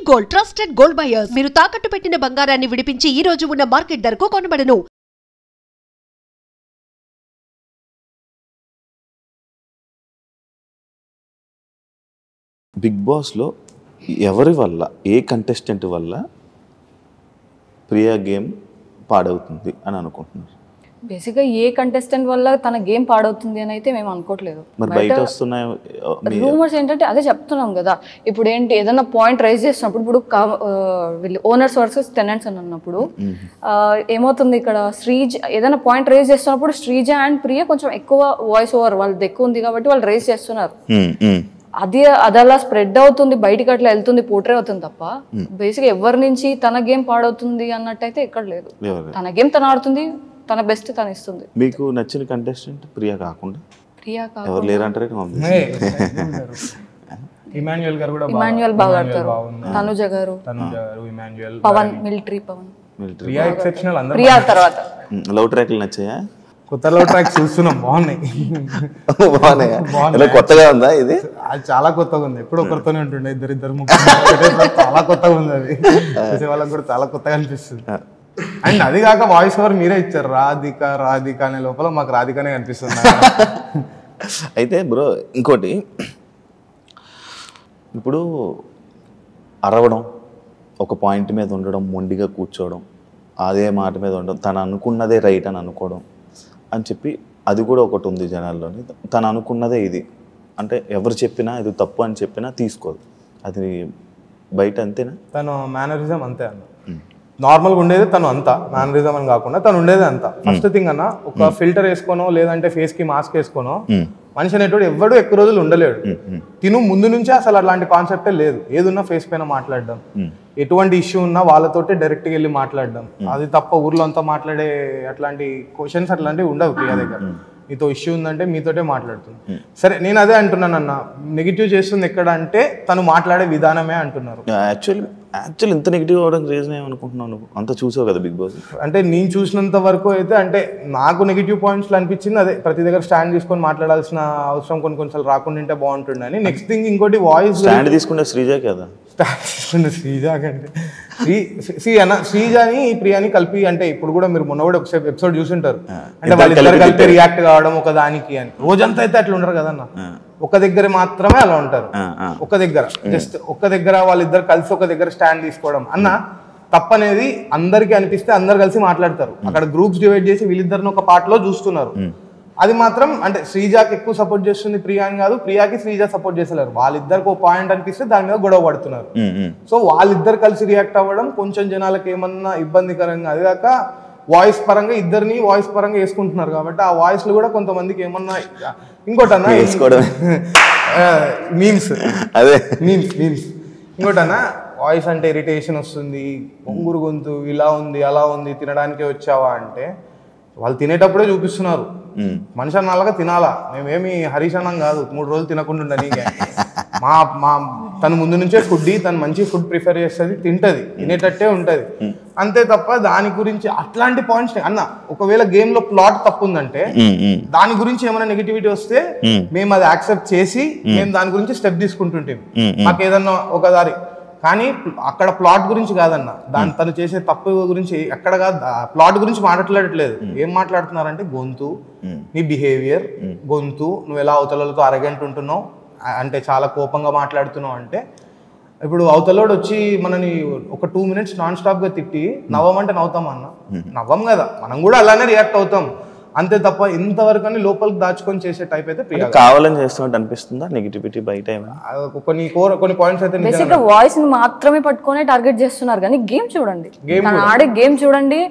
Gold trusted gold buyers. మీరు తాకట్టు పెట్టిన బంగారాన్ని విడిపించి ఈ రోజు ఉన్న మార్కెట్ ధరకు కొనబడను. బిగ్ బాస్లో ఎవరి వల్ల, ఏ కంటెస్టెంట్ వల్ల ప్రియా గేమ్ పాడవుతుంది అని అనుకుంటున్నారు? బేసిక్గా ఏ కంటెస్టెంట్ వల్ల తన గేమ్ పాడవుతుంది అని అయితే మేము అనుకోవట్లేదు. మరి బయట వస్తున్నాయి రూమర్స్ ఏంటంటే అదే చెప్తున్నాం కదా. ఇప్పుడు ఏంటి, ఏదైనా పాయింట్ రైజ్ చేసినప్పుడు, ఇప్పుడు వీళ్ళు ఓనర్స్ వర్సెస్ టెనెంట్స్ అని అన్నప్పుడు ఏమవుతుంది, ఇక్కడ శ్రీజ ఏదైనా పాయింట్ రైజ్ చేస్తున్నప్పుడు శ్రీజ అండ్ ప్రియ కొంచెం ఎక్కువ వాయిస్ ఓవర్ వాళ్ళది ఎక్కువ ఉంది కాబట్టి వాళ్ళు రైజ్ చేస్తున్నారు. అది అలా స్ప్రెడ్ అవుతుంది, బయటికి అట్లా వెళ్తుంది, పోర్ట్రే అవుతుంది తప్ప బేసిక్ ఎవరి నుంచి తన గేమ్ పాడవుతుంది అన్నట్టయితే ఎక్కడ లేదు. తన గేమ్ తను ఆడుతుంది, తన బెస్ట్ తను ఇస్తుంది. మీకు నచ్చిన కంటెస్టెంట్ ప్రియా కాకుండా ఎవరు లేరంటారు? ఇమాన్యుయల్ బాగా ఆడతారు, తనుజ గారు, పవన్, మిలిటరీ పవన్, ప్రియా తర్వాత. లవ్ ట్రాక్లు నచ్చాయా? కొత్త లవ్ ట్రాక్ చూస్తున్నాం, బాగున్నాయి. కొత్తగా ఉందా ఇది? అది చాలా కొత్తగా ఉంది. ఎప్పుడు ఒకరితోనే ఉంటుండే, ఇద్దరు ముగ్గురు, చాలా కొత్తగా ఉంది. అది చూసే వాళ్ళకి కూడా చాలా కొత్తగా అనిపిస్తుంది. అండ్ అది కాక వాయిస్ ఓవర్ మీరే ఇచ్చారు, రాధిక రాధిక అనే లోపల మాకు రాధికనే కనిపిస్తుంది. అయితే బ్రో ఇంకోటి, ఇప్పుడు అరవడం, ఒక పాయింట్ మీద ఉండడం, మొండిగా కూర్చోవడం, అదే మాట మీద ఉండడం, తను అనుకున్నదే రైట్ అని అనుకోవడం అని చెప్పి అది కూడా ఒకటి ఉంది జనాల్లోని. తను అనుకున్నదే ఇది అంటే ఎవరు చెప్పినా ఇది తప్పు అని చెప్పినా తీసుకోదు. అది బయట అంతేనా? తను మేనరిజం అంతే అన్న. నార్మల్గా ఉండేది తను అంతా, మేనరిజం అని కాకుండా తను ఉండేది అంతా. ఫస్ట్ థింగ్ అన్న, ఒక ఫిల్టర్ వేసుకోనో లేదంటే ఫేస్ కి మాస్క్ వేసుకోనో మనిషి అనేటోడు ఎవడు ఎక్కువ రోజులు ఉండలేడు. తిను ముందు నుంచే అసలు అట్లాంటి కాన్సెప్టే లేదు. ఏదున్నా ఫేస్ పైన మాట్లాడడం, ఎటువంటి ఇష్యూ ఉన్నా వాళ్ళతోటే డైరెక్ట్గా వెళ్ళి మాట్లాడడం. అది తప్ప ఊర్లో అంతా మాట్లాడే అట్లాంటి క్వశ్చన్స్ అట్లాంటివి ఉండవు ప్రియా దగ్గర. మీతో ఇష్యూ ఉందంటే మీతోటే మాట్లాడుతుంది. సరే, నేను అదే అంటున్నాను అన్న, నెగిటివ్ చేస్తుంది ఎక్కడ అంటే తను మాట్లాడే విధానమే అంటున్నారు. యాక్చువల్లీ ఇంత నెగిటివ్ అవడానికి రీజన్ ఏమనుకుంటున్నాను? అంత చూసావు కదా బిగ్ బాస్. అంటే నేను చూసినంత వరకు అయితే, అంటే నాకు నెగిటివ్ పాయింట్స్లో అనిపించింది అదే, ప్రతి దగ్గర స్టాండ్ తీసుకొని మాట్లాడాల్సిన అవసరం కొన్నిసార్లు రాకుండా ఉంటే బాగుంటుండే అని. నెక్స్ట్ థింగ్ ఇంకోటి, వాయిస్ స్టాండ్ తీసుకుంటే శ్రీజ కదా, శ్రీజ కంటే శ్రీజాని ప్రియాని కలిపి, అంటే ఇప్పుడు కూడా మీరు మొన్న కూడా ఒక ఎపిసోడ్ చూసుంటారు, అంటే వాళ్ళిద్దరు కలిపి రియాక్ట్ కావడం ఒక దానికి అని. రోజంతా అయితే అట్లా ఉండరు కదన్న, ఒక దగ్గర మాత్రమే అలా ఉంటారు. ఒక దగ్గర జస్ట్ ఒక దగ్గర వాళ్ళిద్దరు కలిసి ఒక దగ్గర స్టాండ్ తీసుకోవడం అన్న తప్పనేది అందరికీ అనిపిస్తే అందరు కలిసి మాట్లాడతారు. అక్కడ గ్రూప్స్ డివైడ్ చేసి వీళ్ళిద్దరిని ఒక పార్ట్ లో చూస్తున్నారు. అది మాత్రం అంటే శ్రీజాకి ఎక్కువ సపోర్ట్ చేస్తుంది ప్రియా అని కాదు, ప్రియాకి శ్రీజ సపోర్ట్ చేస్తలేరు. వాళ్ళిద్దరికి ఒక పాయింట్ అనిపిస్తే దాని మీద గొడవ పడుతున్నారు. సో వాళ్ళిద్దరు కలిసి రియాక్ట్ అవ్వడం కొంచెం జనాలకు ఏమన్నా ఇబ్బందికరంగా, అది కాక వాయిస్ పరంగా ఇద్దరిని వాయిస్ పరంగా వేసుకుంటున్నారు కాబట్టి ఆ వాయిస్లు కూడా కొంతమందికి ఏమన్నా ఇంకోటన్నా మీమ్స్ ఇంకోటన్నా వాయిస్ అంటే ఇరిటేషన్ వస్తుంది, పొంగురు గొంతు ఇలా ఉంది అలా ఉంది, తినడానికే వచ్చావా అంటే వాళ్ళు తినేటప్పుడే చూపిస్తున్నారు. మనిషి అన్నాళ్ళగా తినాలా, మేమేమి హరీష్ అన్నం కాదు 3 రోజులు తినకుండా నీకే. మా తను ముందు నుంచే ఫుడ్, తను మంచి ఫుడ్ ప్రిఫర్ చేస్తుంది, తింటది, తినేటట్టే ఉంటది అంతే తప్ప దాని గురించి అట్లాంటి పాయింట్స్ అన్న. ఒకవేళ గేమ్ లో ప్లాట్ తప్పు ఉందంటే దాని గురించి ఏమైనా నెగిటివిటీ వస్తే మేము అది యాక్సెప్ట్ చేసి మేము దాని గురించి స్టెప్ తీసుకుంటుంటాం, మాకు ఏదన్నా ఒక దారి. కానీ అక్కడ ప్లాట్ గురించి కాదన్న, దాని తను చేసే తప్పు గురించి అక్కడ కాదు, ప్లాట్ గురించి మాట్లాడట్లేదు. ఏం మాట్లాడుతున్నారంటే గొంతు, నీ బిహేవియర్, గొంతు, నువ్వు ఎలా అవతలతో అరగంట ఉంటున్నావు అంటే చాలా కోపంగా మాట్లాడుతున్నావు అంటే. ఇప్పుడు అవతలోడు వచ్చి మనని ఒక 2 minutes నాన్ స్టాప్ గా తిట్టి నవ్వమంటే నవ్వుతాం అన్న, నవ్వం కదా, మనం కూడా అలానే రియాక్ట్ అవుతాం అంతే తప్ప ఇంతవరకు అని లోపలికి దాచుకొని చేసే టైప్ అయితే ప్రియా కావాలని చేస్తున్నట్టు అనిపిస్తుందా నెగిటివిటీ బయట? కొన్ని పాయింట్స్ అయితే బేసిక్ గా వాయిస్ ని మాత్రమే పట్టుకొని టార్గెట్ చేస్తున్నారు. కానీ గేమ్ చూడండి, తను ఆడే గేమ్ చూడండి.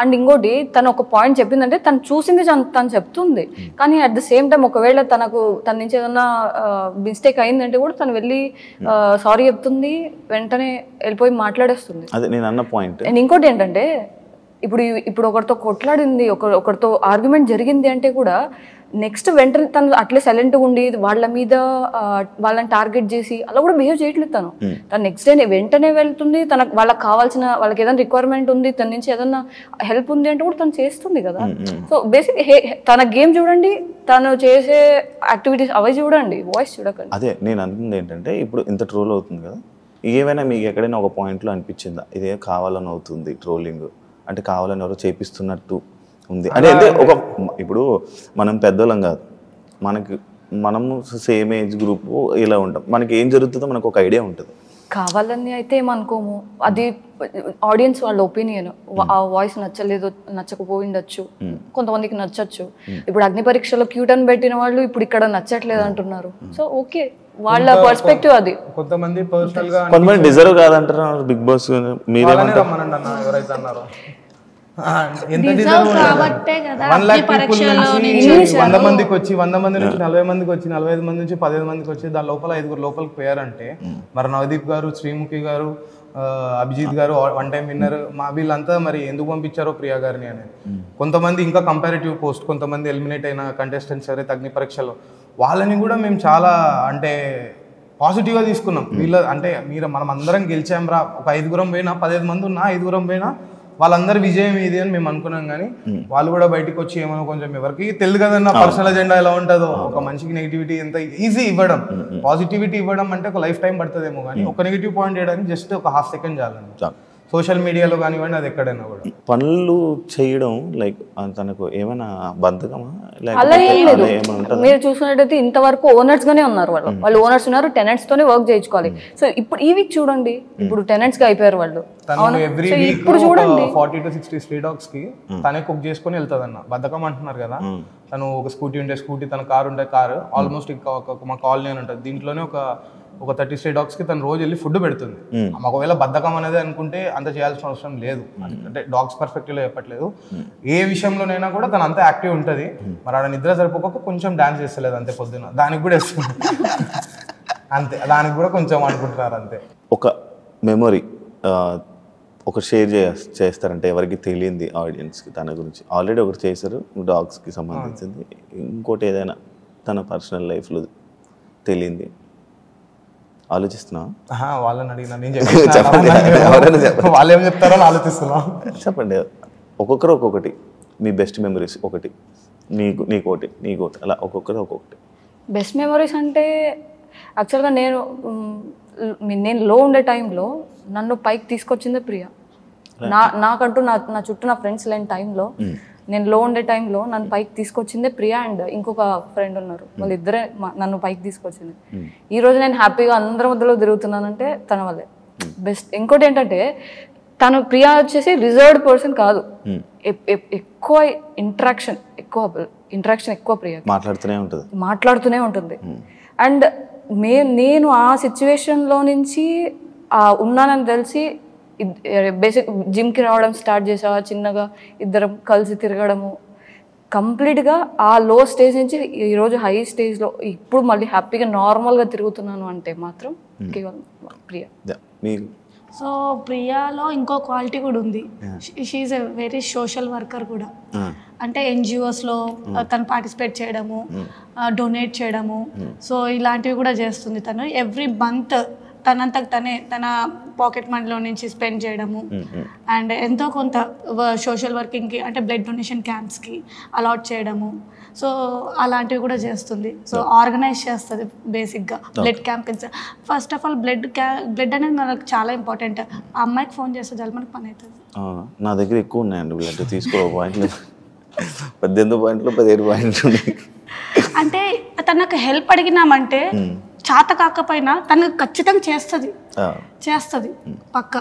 అండ్ ఇంకోటి, తను ఒక పాయింట్ చెప్పిందంటే తను చూసింది తను చెప్తుంది. కానీ అట్ ద సేమ్ టైం ఒకవేళ తన నుంచి ఏదన్నా మిస్టేక్ అయిందంటే కూడా తను వెళ్ళి సారీ చెప్తుంది, వెంటనే వెళ్ళిపోయి మాట్లాడేస్తుంది. అదే నేను అన్న పాయింట్. అండ్ ఇంకోటి ఏంటంటే, ఇప్పుడు ఒకరితో కొట్లాడింది, ఒకరితో ఆర్గ్యుమెంట్ జరిగింది అంటే కూడా నెక్స్ట్ వెంటనే తను అట్లే సైలెంట్గా ఉండి వాళ్ళ మీద వాళ్ళని టార్గెట్ చేసి అలా కూడా బిహేవ్ చేయట్లేదు. తను నెక్స్ట్ డే వెంటనే వెళ్తుంది, వాళ్ళకి కావాల్సిన వాళ్ళకి ఏదైనా రిక్వైర్మెంట్ ఉంది, తన నుంచి ఏదన్నా హెల్ప్ ఉంది అంటే కూడా తను చేస్తుంది కదా. సో బేసిక్ తన గేమ్ చూడండి, తను చేసే యాక్టివిటీస్ అవి చూడండి, వాయిస్ చూడకండి. అదే నేను అంటుంది ఏంటంటే, ఇప్పుడు ఇంత ట్రోల్ అవుతుంది కదా, ఏమైనా మీకు ఎక్కడైనా ఒక పాయింట్లో అనిపించిందా ఇదే కావాలని అవుతుంది ట్రోలింగ్, అంటే కావాలని ఎవరో చేపిస్తున్నట్టు ఉంది అంటే ఒక ఇప్పుడు మనం పెద్దోళ్ళం కాదు, మనము సేమ్ ఏజ్ గ్రూప్ ఇలా ఉంటాం, మనకి ఏం జరుగుతుందో మనకు ఒక ఐడియా ఉంటుంది. కావాలని అయితే ఏమనుకోము, అది ఆడియన్స్ వాళ్ళ ఒపీనియన్. ఆ వాయిస్ నచ్చకపోయిండొచ్చు, కొంతమందికి నచ్చచ్చు. ఇప్పుడు అగ్ని పరీక్షలో క్యూట్ అని పెట్టిన వాళ్ళు ఇప్పుడు ఇక్కడ నచ్చట్లేదు అంటున్నారు. సో ఓకే, వాళ్ళ పర్స్పెక్టివ్ అది. కొంతమంది పర్సనల్ గా కొంతమంది డిజర్వ్ కాదంటారు బిగ్ బాస్. మీరే రమ్మనండి అన్న ఎవరైతే అన్నారో. ఎంత డిజర్వ్ 1 lakh people నుంచి 100 మందికి వచ్చి 100 మంది నుంచి 40 మందికి వచ్చి 45 మంది నుంచి 15 మందికి వచ్చి దాని లోపల 5 లోపలికి పోయారంటే మరి నవదీప్ గారు, శ్రీముఖి గారు, అభిజిత్ గారు 1 time విన్నర్, మా వీళ్ళంతా మరి ఎందుకు పంపించారో ప్రియా గారిని అనేది. కొంతమంది ఇంకా కంపారిటివ్ పోస్ట్, కొంతమంది ఎలిమినేట్ అయిన కంటెస్టెంట్స్ ఎవరైతే అగ్ని పరీక్షలో వాళ్ళని కూడా మేము చాలా అంటే పాజిటివ్గా తీసుకున్నాం. వీళ్ళ అంటే మనం అందరం గెలిచాం రా, ఒక 5 పోయినా 15 మంది ఉన్నా 5 పోయినా వాళ్ళందరి విజయం ఇది అని మేము అనుకున్నాం. కానీ వాళ్ళు కూడా బయటకు వచ్చి ఏమో కొంచెం ఎవరికి తెలియదు కదన్న పర్సనల్ ఎజెండా ఎలా ఉంటుందో. ఒక మనిషికి నెగిటివిటీ ఎంత ఈజీ ఇవ్వడం, పాజిటివిటీ ఇవ్వడం అంటే ఒక లైఫ్ టైం పడుతుందేమో, కానీ ఒక నెగిటివ్ పాయింట్ చేయడానికి జస్ట్ ఒక ½ సెకండ్ చాలండి. సోషల్ మీడియాలో కానివ్వండి, అది ఎక్కడైనా కూడా పనులు చేయడం లైక్ తనకు ఏమైనా బద్ధకమా? అలా ఏం లేదు. మీరు చూసినట్టయితే ఇంతవరకు ఓనర్స్ గానే ఉన్నారు, వాళ్ళు ఓనర్స్ ఉన్నారు, టెనెంట్స్ తోనే వర్క్ చేయించుకోవాలి. సో ఇప్పుడు ఈ వీక్ చూడండి, ఇప్పుడు టెనెంట్స్ గా అయిపోయారు వాళ్ళు. ఎవ్రీ వీక్ ఇప్పుడు చూడండి 40 to 60 స్ట్రీట్ డాగ్స్ కి తనే కుక్ చేసుకుని వెళ్తుంది అన్న. బద్ధకం అంటున్నారు కదా, తను ఒక స్కూటీ ఉంటే స్కూటీ, తన కారు ఉంటే కారు, ఆల్మోస్ట్ మా కాలనీ అని ఉంటుంది, దీంట్లోనే ఒక 30 స్ట్రీట్ డాగ్స్ కి తను రోజు వెళ్ళి ఫుడ్ పెడుతుంది. ఒకవేళ బద్ధకం అనేది అనుకుంటే అంత చేయాల్సిన అవసరం లేదు. అంటే డాగ్స్ పర్స్పెక్టివ్ లో చెప్పట్లేదు, ఏ విషయంలోనైనా కూడా తను అంత యాక్టివ్ ఉంటుంది. మరి ఆడ నిద్ర సరిపోక కొంచెం డాన్స్ చేస్తలేదు అంతే, పొద్దున దానికి కూడా వేస్తుంది అంతే, దానికి కూడా కొంచెం అనుకుంటున్నారు అంతే. ఒక మెమొరీ ఒక షేర్ చేస్తారంటే ఎవరికి తెలియంది ఆడియన్స్కి తన గురించి. ఆల్రెడీ ఒకటి చేశారు డాగ్స్కి సంబంధించింది, ఇంకోటి ఏదైనా తన పర్సనల్ లైఫ్లో తెలియంది ఆలోచిస్తున్నా. వాళ్ళని అడిగినా నేను వాళ్ళు ఏం చెప్తారో ఆలోచిస్తున్నా. చెప్పండి, ఒక్కొక్కరు ఒక్కొక్కటి మీ బెస్ట్ మెమరీస్, ఒకటి నీకోటి అలా ఒక్కొక్కరు ఒక్కొక్కటి. బెస్ట్ మెమరీస్ అంటే యాక్చువల్గా నేను లో ఉండే టైంలో నన్ను పైకి తీసుకొచ్చిందే ప్రియా. నాకంటూ నా చుట్టూ నా ఫ్రెండ్స్ లేని టైంలో, నేను లో ఉండే టైంలో నన్ను పైకి తీసుకొచ్చిందే ప్రియా అండ్ ఇంకొక ఫ్రెండ్ ఉన్నారు, వాళ్ళిద్దరే నన్ను పైకి తీసుకొచ్చింది. ఈ రోజు నేను హ్యాపీగా అందరి మధ్యలో తిరుగుతున్నానంటే తన వల్లే. బెస్ట్ ఇంకోటి ఏంటంటే ప్రియా వచ్చేసి రిజర్వ్డ్ పర్సన్ కాదు, ఎక్కువ ఇంటరాక్షన్ ఎక్కువ ప్రియా మాట్లాడుతూనే ఉంటుంది. అండ్ నేను ఆ సిచ్యువేషన్లో నుంచి ఉన్నానని తెలిసి బేసిక్ జిమ్కి రావడం స్టార్ట్ చేసా, చిన్నగా ఇద్దరం కలిసి తిరగడము, కంప్లీట్గా ఆ లో స్టేజ్ నుంచి ఈరోజు హై స్టేజ్లో ఇప్పుడు మళ్ళీ హ్యాపీగా నార్మల్గా తిరుగుతున్నాను అంటే మాత్రం కేవలం ప్రియా. సో ప్రియాలో ఇంకో క్వాలిటీ కూడా ఉంది, she's a very social worker కూడా. అంటే ఎన్జిఓస్లో తను పార్టిసిపేట్ చేయడము, డొనేట్ చేయడము, సో ఇలాంటివి కూడా చేస్తుంది తను. ఎవ్రీ మంత్ తనంతకు తన పాకెట్ మనీలో నుంచి స్పెండ్ చేయడము, అండ్ ఎంతో కొంత సోషల్ వర్కింగ్కి అంటే బ్లడ్ డొనేషన్ క్యాంప్స్కి అలాట్ చేయడము, సో అలాంటివి కూడా చేస్తుంది. సో ఆర్గనైజ్ చేస్తుంది బేసిక్గా blood campaigns. First of all blood అనేది మనకు చాలా ఇంపార్టెంట్. ఆ అమ్మాయికి ఫోన్ చేస్తే చాలు మనకు పని అవుతుంది. నా దగ్గర ఎక్కువ ఉన్నాయండి బ్లడ్, తీసుకో పాయింట్లు 18 పాయింట్లు 17 పాయింట్లు. అంటే తనకు హెల్ప్ అడిగినామంటే చేత కాకపోయినా తను ఖచ్చితంగా చేస్తుంది పక్క.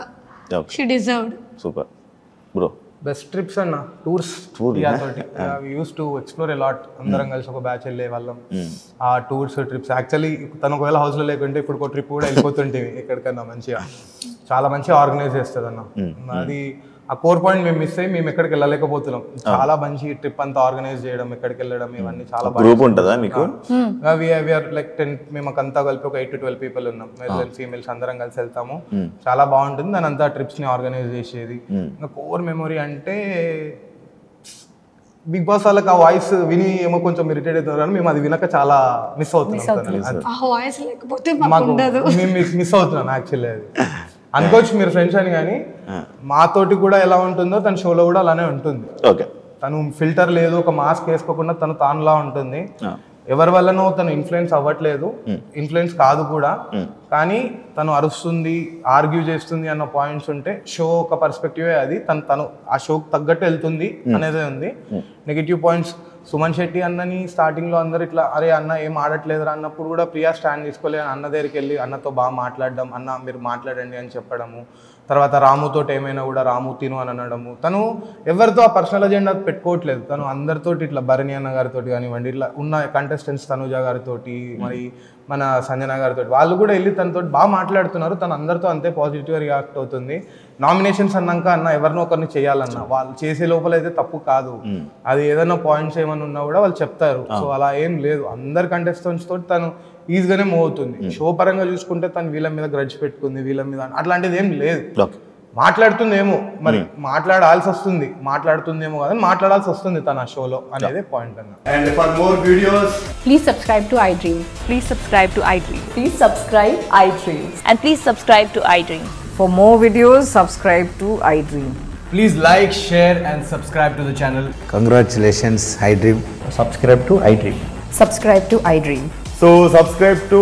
She deserved. Super bro. Best trips అన్న tours use to explore a lot. అందరం కలిసి ఒక బ్యాచ్ వెళ్ళే వాళ్ళం. ఆ టూర్స్ ట్రిప్స్ యాక్చువల్లీ తను ఒకవేళ హౌస్లో లేకుంటే ఇప్పుడు ఒక ట్రిప్ కూడా వెళ్ళిపోతుంటే ఎక్కడికన్నా మంచిగా, చాలా మంచిగా ఆర్గనైజ్ చేస్తుంది అన్న. అది ఆ కోర్ పాయింట్ మేము మిస్ అయ్యి మేము ఎక్కడికి వెళ్ళలేకపోతున్నాం. చాలా మంచి ట్రిప్ అంతా ఆర్గనైజ్ చేయడం, ఎక్కడికి వెళ్ళడం, ఇవన్నీ చాలా గ్రూప్ ఉంటుందా మీకు? లైక్ 10 మేము అంతా కలిపి ఒక 8 to 12 people ఉన్నాం, మేల్స్ అండ్ ఫీమేల్స్ అందరం కలిసి వెళ్తాము. చాలా బాగుంటుంది. దాని అంతా ట్రిప్స్ ని ఆర్గనైజ్ చేసేది. ఇంకా కోర్ మెమొరీ అంటే బిగ్ బాస్ వాళ్ళకి ఆ వాయిస్ విని ఏమో కొంచెం ఇరిటేట్ అవుతున్నారు, కానీ మేము అది వినక చాలా మిస్ అవుతున్నాం. మిస్ అవుతున్నాను యాక్చువల్లీ. అది అనుకోవచ్చు మీరు ఫ్రెండ్స్ అని, కానీ మాతోటి కూడా ఎలా ఉంటుందో తన షోలో కూడా అలానే ఉంటుంది. తను ఫిల్టర్ లేదు, ఒక మాస్క్ వేసుకోకుండా తానులా ఉంటుంది. ఎవరి వల్లనో తను ఇన్ఫ్లుయెన్స్ అవ్వట్లేదు, ఇన్ఫ్లుయెన్స్ కాదు కూడా, కానీ తను అరుస్తుంది, ఆర్గ్యూ చేస్తుంది అన్న పాయింట్స్ ఉంటే షో ఒక పర్స్పెక్టివే అది. తను ఆ షోకి తగ్గట్టు వెళ్తుంది అనేదే ఉంది. నెగిటివ్ పాయింట్స్ సుమన్ శెట్టి అన్నని స్టార్టింగ్లో అందరు ఇట్లా అరే అన్న ఏం ఆడట్లేదు అన్నప్పుడు కూడా ప్రియా స్టాండ్ తీసుకోలేదు. అన్న దగ్గరికి వెళ్ళి అన్నతో బాగా మాట్లాడడం, అన్న మీరు మాట్లాడండి అని చెప్పడము. తర్వాత రాముతో ఏమైనా కూడా రాము తిను అని అనడము. తను ఎవరితో ఆ పర్సనల్ అజెండా పెట్టుకోవట్లేదు. తను అందరితో ఇట్లా భరణి అన్న గారితో కానివ్వండి, ఇట్లా ఉన్న కంటెస్టెంట్స్ తనుజ గారితో, మరి మన సంజన గారితో వాళ్ళు కూడా వెళ్ళి తనతో బాగా మాట్లాడుతున్నారు. తను అందరితో అంతే పాజిటివ్గా రియాక్ట్ అవుతుంది. నామినేషన్స్ అన్నాక అన్న ఎవరినో ఒకరిని చేయాలన్న వాళ్ళు చేసే లోపల అయితే తప్పు కాదు, అది ఏదైనా పాయింట్స్ ఏమైనా ఉన్నా కూడా వాళ్ళు చెప్తారు. సో అలా ఏం లేదు, అందరు కంటెస్టెంట్స్ తోటి తను ఈజీగానే మూవ్ అవుతుంది. షో పరంగా చూసుకుంటే తను వీళ్ళ మీద గ్రడ్జ్ పెట్టుకుంది, వీళ్ళ మీద అట్లాంటిది ఏం లేదు. మాట్లాడుతుందేమో, మరి మాట్లాడాల్సి వస్తుంది, మాట్లాడుతుందేమో కదా మాట్లాడాల్సి వస్తుంది తన షోలో అనేది పాయింట్ అన్న. And for more videos, please subscribe to iDream. Please subscribe to iDream. Please subscribe iDream. And please subscribe to iDream. For more videos, subscribe to iDream. please like, share and subscribe to the channel. Congratulations, iDream. Subscribe to iDream. Subscribe to iDream. So subscribe to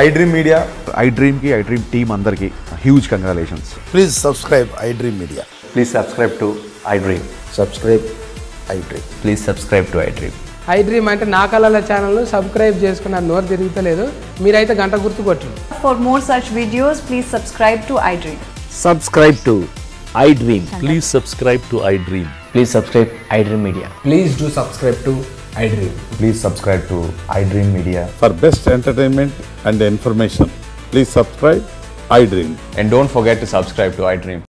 iDream Media. iDream ki iDream team andarki huge congratulations. Please subscribe iDream Media. Please subscribe to iDream. Subscribe iDream. Please subscribe to iDream. iDream అంటే నా కళల channel subscribe చేసుకున్న నోరు తిరుగుతలేదు, మీరైతే గంట గుర్తు కొట్టండి. For more such videos, please subscribe to iDream. Subscribe to iDream. Please subscribe to iDream. Please subscribe iDream Media. Please do subscribe to iDream. Please subscribe to iDream Media. For best entertainment and information, please subscribe iDream. And don't forget to subscribe to iDream.